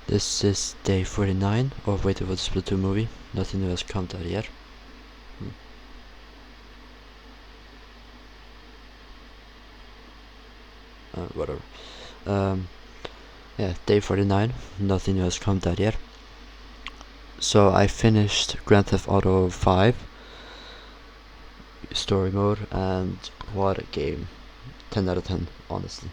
This is day 49 of waiting for the Splatoon movie. Nothing new has come out yet. Whatever. Yeah, day 49. Nothing new has come out yet. So I finished Grand Theft Auto 5 story mode, and what a game. 10 out of 10, honestly.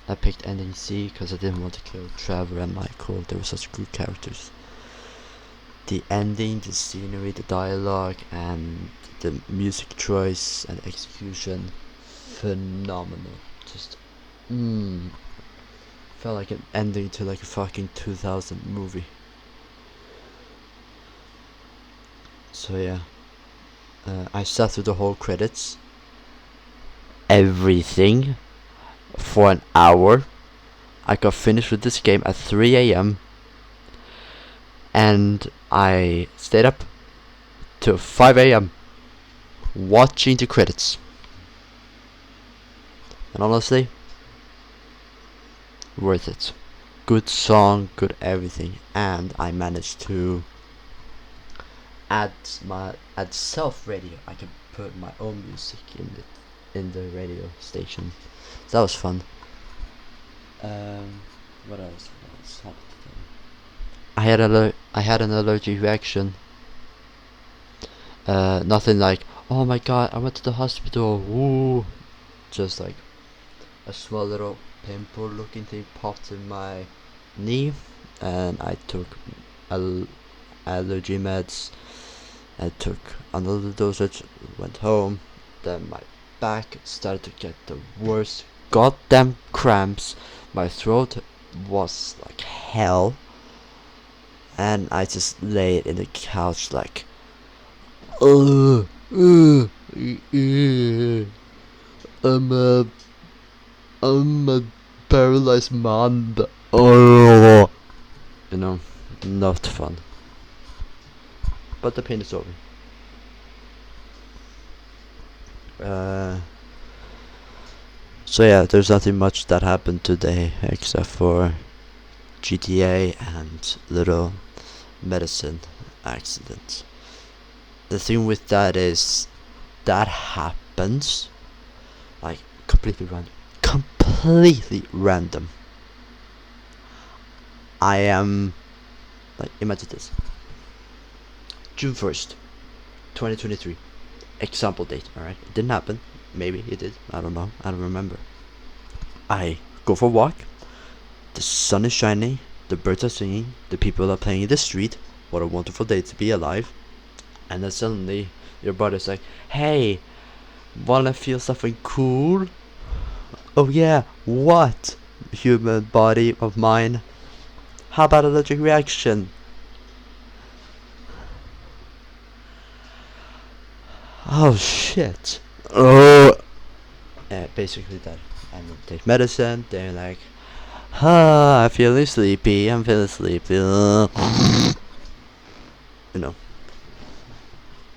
I picked ending C because I didn't want to kill Trevor and Michael. They were such good characters. The ending, the scenery, the dialogue, and the music choice and execution, phenomenal. Just felt like an ending to like a fucking 2000 movie. So yeah, I sat through the whole credits, everything, for an hour. I got finished with this game at 3 a.m. and I stayed up till 5 a.m. watching the credits. And honestly, worth it. Good song, good everything, and I managed to add self radio. I can put my own music in the radio station. So that was fun. What else? I had an allergic reaction. Nothing like, oh my god, I went to the hospital. Woo. Just like a small little pimple looking thing popped in my knee, and I took allergy meds. I took another dosage, went home. Then my back started to get the worst goddamn cramps. My throat was like hell, and I just laid in the couch like, I'm a paralyzed man. Oh, you know, not fun. But the pain is over. So yeah, there's nothing much that happened today except for GTA and little medicine accident. The thing with that is that happens like completely random. I am like, imagine this. June 1st, 2023. Example date, alright? It didn't happen. Maybe it did. I don't know. I don't remember. I go for a walk. The sun is shining. The birds are singing. The people are playing in the street. What a wonderful day to be alive. And then suddenly your body's like, hey, wanna feel something cool? Oh yeah, what? Human body of mine. How about allergic reaction? Oh shit. Oh. Basically that. I'm gonna take medicine. They're like, I'm feeling sleepy. I'm feeling sleepy. You know,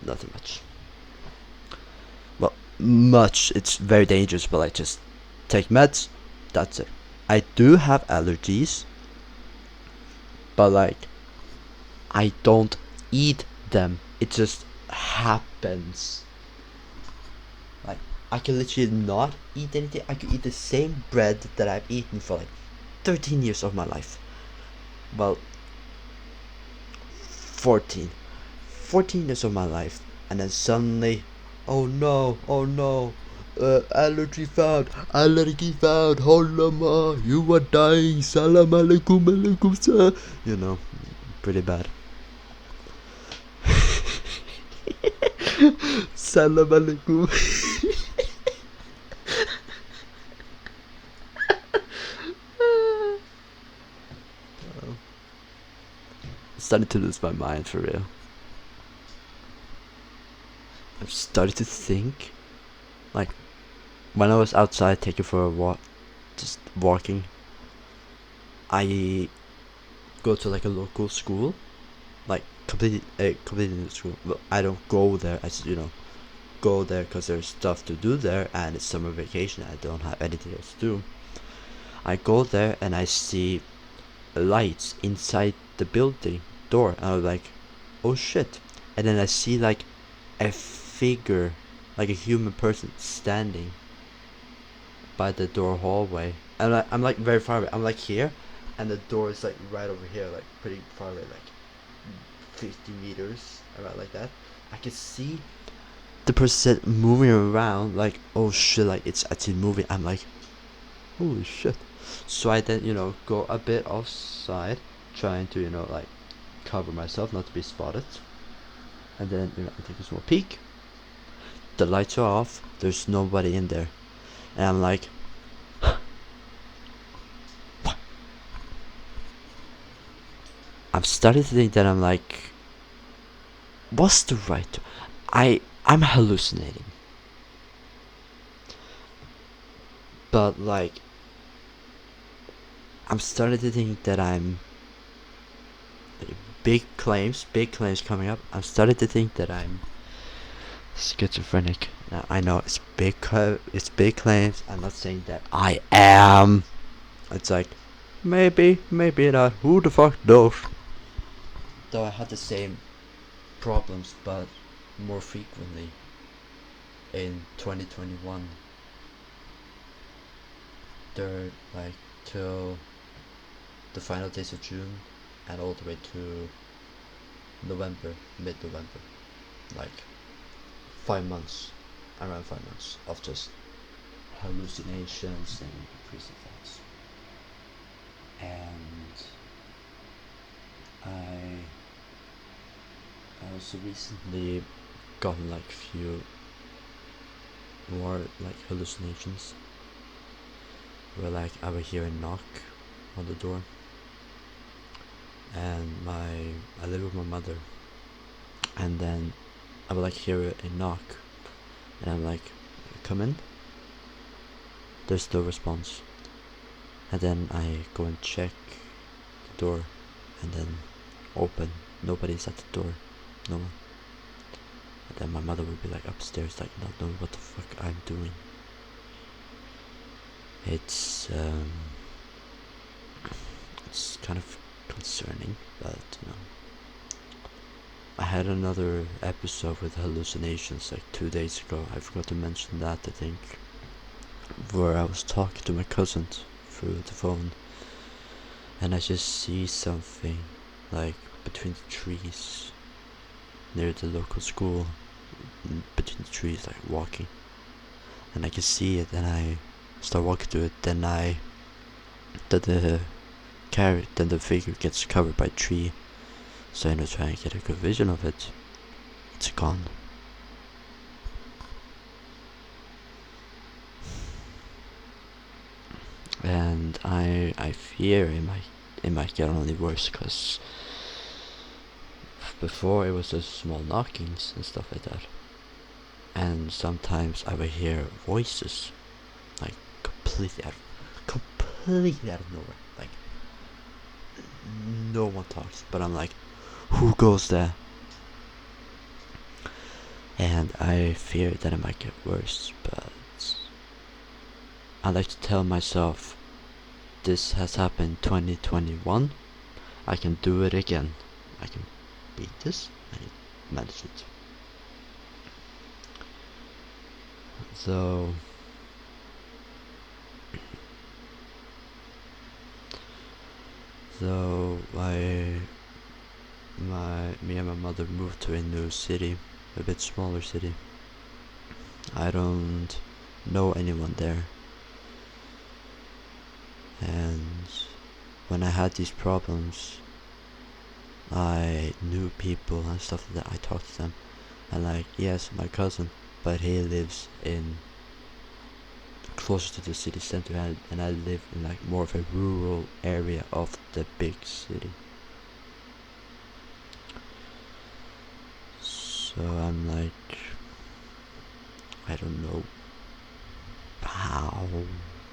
nothing much. Well, much. It's very dangerous, but I just take meds. That's it. I do have allergies, but like, I don't eat them. It just happens. Like, I can literally not eat anything. I could eat the same bread that I've eaten for like 13 years of my life. Well, 14 years of my life, and then suddenly, oh no, allergy found, hollama, you are dying, salam alaikum sir. You know, pretty bad. Salam alaikum. Starting to lose my mind for real. I've started to think, like, when I was outside taking for a walk, just walking, I go to like a local school, like completely new school. But I don't go there. I just, go there because there's stuff to do there, and it's summer vacation. I don't have anything else to do. I go there and I see lights inside the building door, and I was like, oh shit. And then I see like a figure, like a human person standing by the door hallway, and I'm like very far away. I'm like here, and the door is like right over here, like pretty far away, like 50 meters, around like that. I can see the person moving around, like, oh shit, like it's actually moving. I'm like, holy shit. So I then, go a bit offside, trying to, like cover myself, not to be spotted. And then, I take a small peek. The lights are off. There's nobody in there. And I'm like, what? I'm starting to think that I'm like, what's the right? I'm hallucinating. But like, I'm starting to think that I'm big claims coming up. I'm starting to think that I'm schizophrenic. Now, I know it's big claims. I'm not saying that I am. It's like, maybe not. Who the fuck knows? Though I had the same problems, but more frequently in 2021. They're like till the final days of June and all the way to November, mid-November, like 5 months, around 5 months of just hallucinations and crazy thoughts. And I also recently gotten like few more like hallucinations where like I would hear a knock on the door, and I live with my mother, and then I would like hear a knock, and I'm like, come in. There's no response, and then I go and check the door, and then open. Nobody's at the door, no one. And then my mother would be like upstairs, like not knowing what the fuck I'm doing. It's kind of concerning, but I had another episode with hallucinations like 2 days ago. I forgot to mention that, I think, where I was talking to my cousin through the phone, and I just see something like between the trees near the local school, between the trees, like walking, and I can see it, and I start walking to it. Then then the figure gets covered by a tree, so I try and get a good vision of it. It's gone. And I fear it might get only worse, because before it was just small knockings and stuff like that, and sometimes I would hear voices, like completely out of nowhere, like no one talks, but I'm like, who goes there? And I fear that it might get worse, but I like to tell myself, this has happened 2021, I can do it again. I can beat this, I can manage it. So me and my mother moved to a new city, a bit smaller city. I don't know anyone there, and when I had these problems, I knew people and stuff like that. I talked to them, and like, yes, my cousin, but he lives in closer to the city center, and I live in like more of a rural area of the big city. So I'm like, I don't know how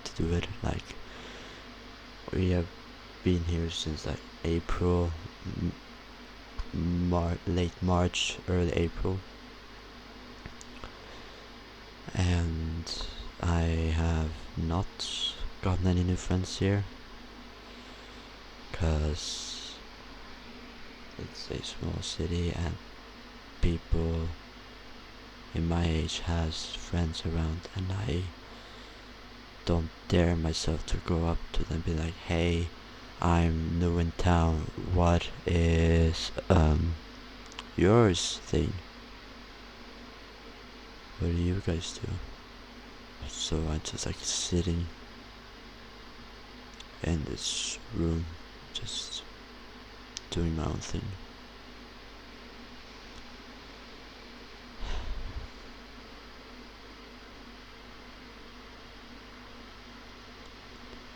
to do it. Like, we have been here since like April, late March, early April, and I have not gotten any new friends here, Cause it's a small city and people in my age has friends around, and I don't dare myself to go up to them and be like, hey, I'm new in town, what is yours thing? What do you guys do? So I'm just like sitting in this room, just doing my own thing.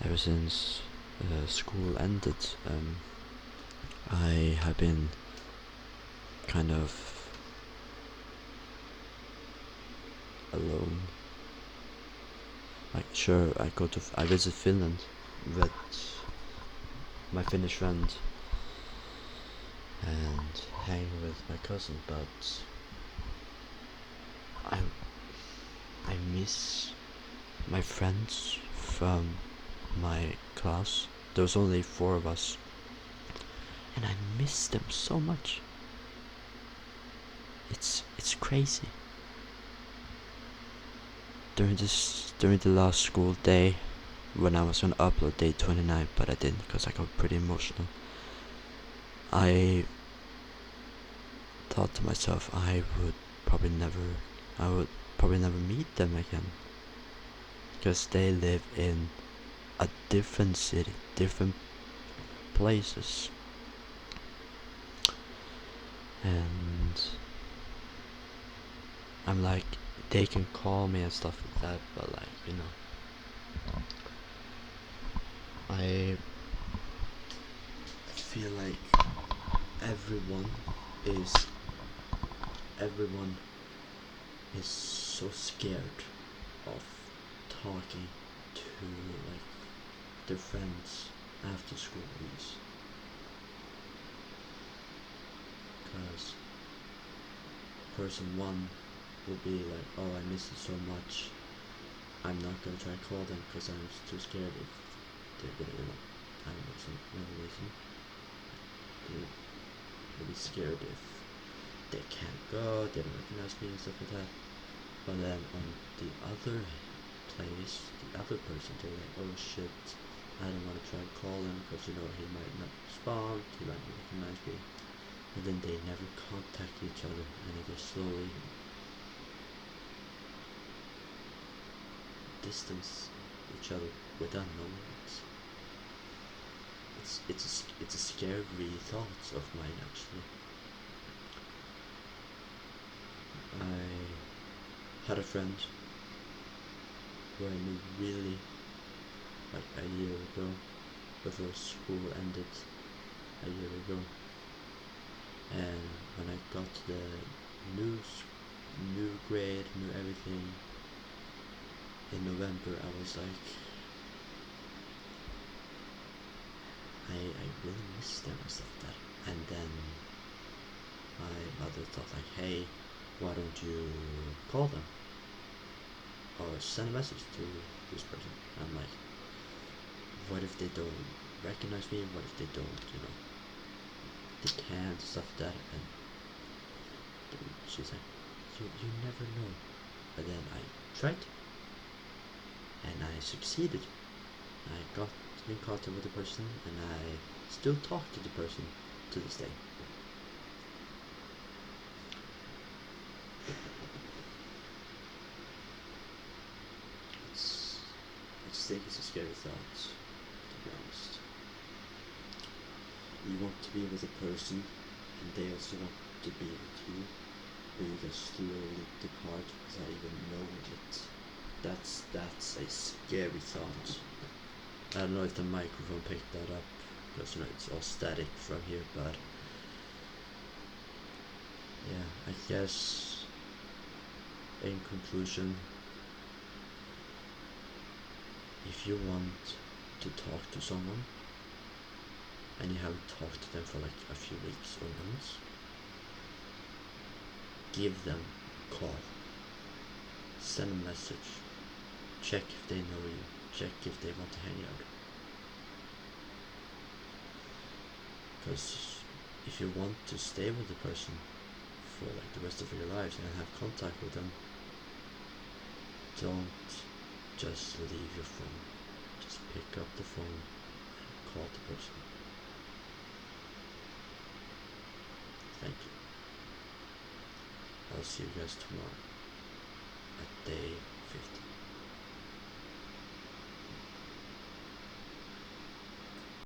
Ever since school ended, I have been kind of alone. Like, sure, I visit Finland with my Finnish friend and hang with my cousin, but I I miss my friends from my class. There was only 4 of us, and I miss them so much. It's crazy. During the last school day, when I was gonna upload day 29, but I didn't because I got pretty emotional. I thought to myself I would probably never meet them again, because they live in a different city, different places, and I'm like, they can call me and stuff like that, but like, I feel like everyone is everyone is so scared of talking to like their friends after school leaves, because person one will be like, oh, I miss it so much, I'm not gonna try to call them because I'm too scared if they're gonna, I don't know, some revelation. They'll be scared if they can't go, they don't recognize me and stuff like that. But then on the other place, the other person, they're like, oh shit, I don't want to try to call him because he might not respond, he might not recognize me. And then they never contact each other, and they just slowly distance each other without knowing it. It's a scary thought of mine, actually. I had a friend who I knew really like a year ago, before school ended a year ago. And when I got to the new grade, new everything in November, I was like, I really miss them and stuff like that. And then my mother thought like, hey, why don't you call them or send a message to this person? I'm like, what if they don't recognize me? What if they don't, they can't, stuff like that? And she's like, you never know. But then I tried, and I succeeded. I got in contact with the person, and I still talk to the person to this day. I just think it's a scary thought, to be honest. You want to be with a person, and they also want to be with you, but you just slowly depart without even knowing it. That's a scary thought. I don't know if the microphone picked that up, because it's all static from here, but yeah, I guess in conclusion, if you want to talk to someone and you haven't talked to them for like a few weeks or months, give them a call, send a message, check if they know you, check if they want to hang out. Because if you want to stay with the person for like the rest of your lives and have contact with them, don't just leave your phone. Just pick up the phone and call the person. Thank you. I'll see you guys tomorrow at day 50.